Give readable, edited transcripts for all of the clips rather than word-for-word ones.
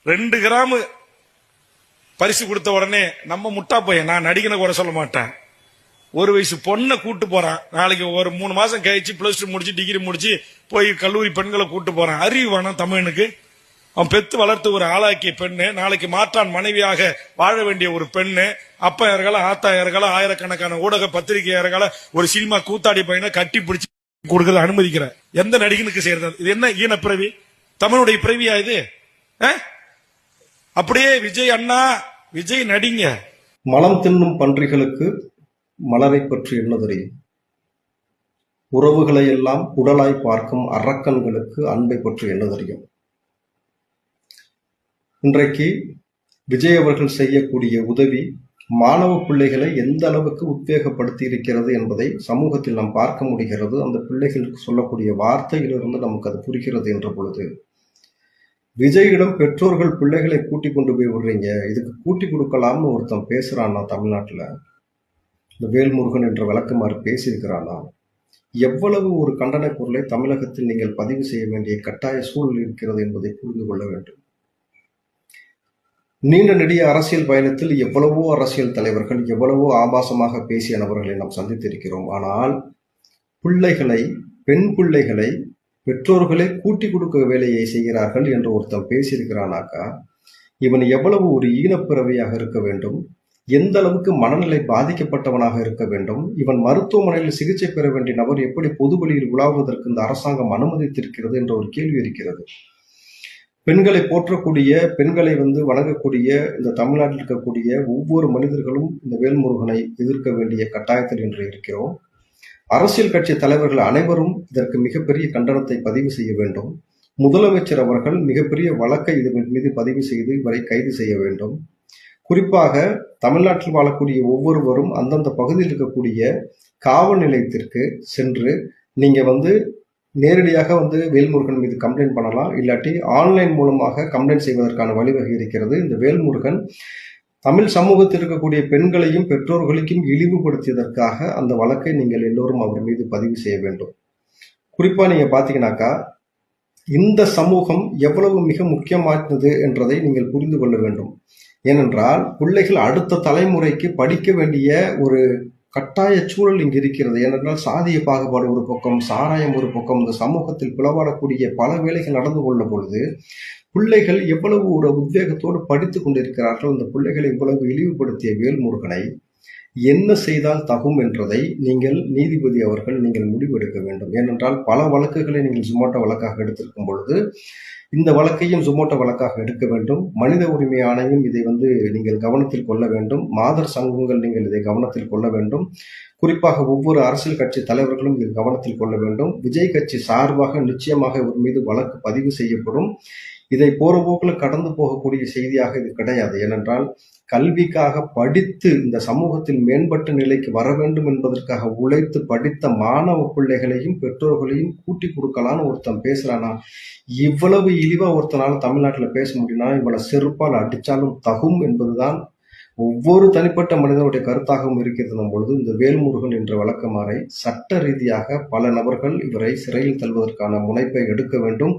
2 gram பரிசு கொடுத்த உடனே நம்ம முட்டா பையன், நான் நடிகனை கூட சொல்ல மாட்டேன், 1 வயசு பொண்ணை கூட்டு போறான். நாளைக்கு ஒரு 3 மாசம் கழிச்சு +2 முடிச்சு டிகிரி முடிச்சு போய் கல்லூரி பெண்களை கூட்டு போறான். அறிவு வேணாம் தமிழனுக்கு? அவன் பெத்து வளர்த்து ஒரு ஆளாக்கிய பெண்ணு, நாளைக்கு மாற்றான் மனைவியாக வாழ வேண்டிய ஒரு பெண்ணு, அப்பா யாருக்கால ஆத்தா யாருக்கால ஆயிரக்கணக்கான ஊடக பத்திரிகை யாருக்கால ஒரு சினிமா கூத்தாடி பையனை கட்டி பிடிச்சி கொடுக்கறது அனுமதிக்கிற எந்த நடிகனுக்கு செய்யறது? இது என்ன ஈன பிறவி? தமிழுடைய பிறவியா இது? அப்படியே விஜய் அண்ணா, விஜய் நடிங்க. மலம் தின்னும் பன்றிகளுக்கு மலரை பற்றி என்ன தெரியும்? உறவுகளை எல்லாம் உடலாய் பார்க்கும் அரக்கன்களுக்கு அன்பை பற்றி என்ன தெரியும்? இன்றைக்கு விஜய் அவர்கள் செய்யக்கூடிய உதவி மாணவ பிள்ளைகளை எந்த அளவுக்கு உத்வேகப்படுத்தி இருக்கிறது என்பதை சமூகத்தில் நாம் பார்க்க முடிகிறது. அந்த பிள்ளைகளுக்கு சொல்லக்கூடிய வார்த்தையிலிருந்து நமக்கு அது புரிகிறது என்ற பொழுது, விஜயிடம் பெற்றோர்கள் பிள்ளைகளை கூட்டி கொண்டு போய் விடுறீங்க, இதுக்கு கூட்டி கொடுக்கலாம்னு ஒருத்தன் பேசுறான்னா, தமிழ்நாட்டில் இந்த வேல்முருகன் என்ற விளக்கமாறு பேசியிருக்கிறானா, எவ்வளவு ஒரு கண்டன பொருளை தமிழகத்தில் நீங்கள் பதிவு செய்ய வேண்டிய கட்டாய சூழல் இருக்கிறது என்பதை புரிந்து கொள்ள வேண்டும். நீண்ட நெடிய அரசியல் பயணத்தில் எவ்வளவோ அரசியல் தலைவர்கள், எவ்வளவோ ஆபாசமாக பேசிய நபர்களை நாம் சந்தித்திருக்கிறோம். ஆனால் பிள்ளைகளை, பெண் பிள்ளைகளை பெற்றோர்களே கூட்டி கொடுக்க வேலையை செய்கிறார்கள் என்று ஒருத்தன் பேசியிருக்கிறானாக்கா, இவன் எவ்வளவு ஒரு ஈனப்பிறவியாக இருக்க வேண்டும், எந்த அளவுக்கு மனநிலை பாதிக்கப்பட்டவனாக இருக்க வேண்டும், இவன் மருத்துவமனையில் சிகிச்சை பெற வேண்டிய நபர் எப்படி பொது வழியில் உலாவுவதற்கு இந்த அரசாங்கம் அனுமதித்திருக்கிறது என்ற ஒரு கேள்வி இருக்கிறது. பெண்களை போற்றக்கூடிய, பெண்களை வணங்கக்கூடிய இந்த தமிழ்நாட்டில் இருக்கக்கூடிய ஒவ்வொரு மனிதர்களும் இந்த வேல்முருகனை எதிர்க்க வேண்டிய கட்டாயத்தில் இன்று இருக்கிறோம். அரசியல் கட்சி தலைவர்கள் அனைவரும் இதற்கு மிகப்பெரிய கண்டனத்தை பதிவு செய்ய வேண்டும். முதலமைச்சர் அவர்கள் மிகப்பெரிய வழக்கை இதன் மீது பதிவு செய்து இவரை கைது செய்ய வேண்டும். குறிப்பாக தமிழ்நாட்டில் வாழக்கூடிய ஒவ்வொருவரும் அந்தந்த பகுதியில் இருக்கக்கூடிய காவல் நிலையத்திற்கு சென்று நீங்க நேரடியாக வேல்முருகன் மீது கம்ப்ளைண்ட் பண்ணலாம், இல்லாட்டி ஆன்லைன் மூலமாக கம்ப்ளைண்ட் செய்வதற்கான வழிவகை இருக்கிறது. இந்த வேல்முருகன் தமிழ் சமூகத்தில் இருக்கக்கூடிய பெண்களையும் பெற்றோர்களுக்கும் இழிவுபடுத்தியதற்காக அந்த வழக்கை நீங்கள் எல்லோரும் அவர் மீது பதிவு செய்ய வேண்டும். குறிப்பா நீங்க பாத்தீங்கன்னாக்கா, இந்த சமூகம் எவ்வளவு மிக முக்கியமானது என்றதை நீங்கள் புரிந்து கொள்ள வேண்டும். ஏனென்றால் பிள்ளைகள் அடுத்த தலைமுறைக்கு படிக்க வேண்டிய ஒரு கட்டாய சூழல் இங்கு இருக்கிறது. ஏனென்றால் சாதிய பாகுபாடு ஒரு பக்கம், சாராயம் ஒரு பக்கம், இந்த சமூகத்தில் பிளவாடக்கூடிய பல வேலைகள் நடந்து கொள்ள பொழுது பிள்ளைகள் எவ்வளவு ஒரு உத்வேகத்தோடு படித்துக் கொண்டிருக்கிறார்கள். இந்த பிள்ளைகளை இவ்வளவு இழிவுபடுத்திய வேல்முருகனை என்ன செய்தால் தகும் என்றதை நீங்கள் நீதிபதி அவர்கள் நீங்கள் முடிவெடுக்க வேண்டும். ஏனென்றால் பல வழக்குகளை நீங்கள் சுமோட்டோ வழக்காக எடுத்திருக்கும் பொழுது இந்த வழக்கையும் சுமோட்டோ வழக்காக எடுக்க வேண்டும். மனித உரிமை ஆணையம் இதை நீங்கள் கவனத்தில் கொள்ள வேண்டும். மாதர் சங்கங்கள் நீங்கள் இதை கவனத்தில் கொள்ள வேண்டும். குறிப்பாக ஒவ்வொரு அரசியல் கட்சி தலைவர்களும் இதில் கவனத்தில் கொள்ள வேண்டும். விஜய் கட்சி சார்பாக நிச்சயமாக இவர் மீது வழக்கு பதிவு செய்யப்படும். இதை போற போக்கில் கடந்து போகக்கூடிய செய்தியாக இது கிடையாது. ஏனென்றால் கல்விக்காக படித்து இந்த சமூகத்தில் மேம்பட்ட நிலைக்கு வர வேண்டும் என்பதற்காக உழைத்து படித்த மாணவ பிள்ளைகளையும் பெற்றோர்களையும் கூட்டி கொடுக்கலான்னு ஒருத்தன் பேசுறானா, இவ்வளவு இழிவா ஒருத்தனால தமிழ்நாட்டில் பேச முடியும்னா இவ்வளவு செருப்பால் அடிச்சாலும் தகும் என்பதுதான் ஒவ்வொரு தனிப்பட்ட மனிதனுடைய கருத்தாகவும் இருக்கிறது பொழுது, இந்த வேல்முருகன் என்ற வழக்கமாறை சட்ட ரீதியாக பல நபர்கள் இவரை சிறையில் தள்ளுவதற்கான முனைப்பை எடுக்க வேண்டும்.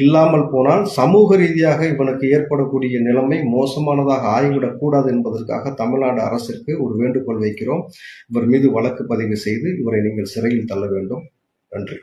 இல்லாமல் போனால் சமூக ரீதியாக இவனுக்கு ஏற்படக்கூடிய நிலைமை மோசமானதாக ஆகிவிடக் கூடாது என்பதற்காக தமிழ்நாடு அரசிற்கு ஒரு வேண்டுகோள் வைக்கிறோம். இவர் மீது வழக்கு பதிவு செய்து இவரை நீங்கள் சிறையில் தள்ள வேண்டும். நன்றி.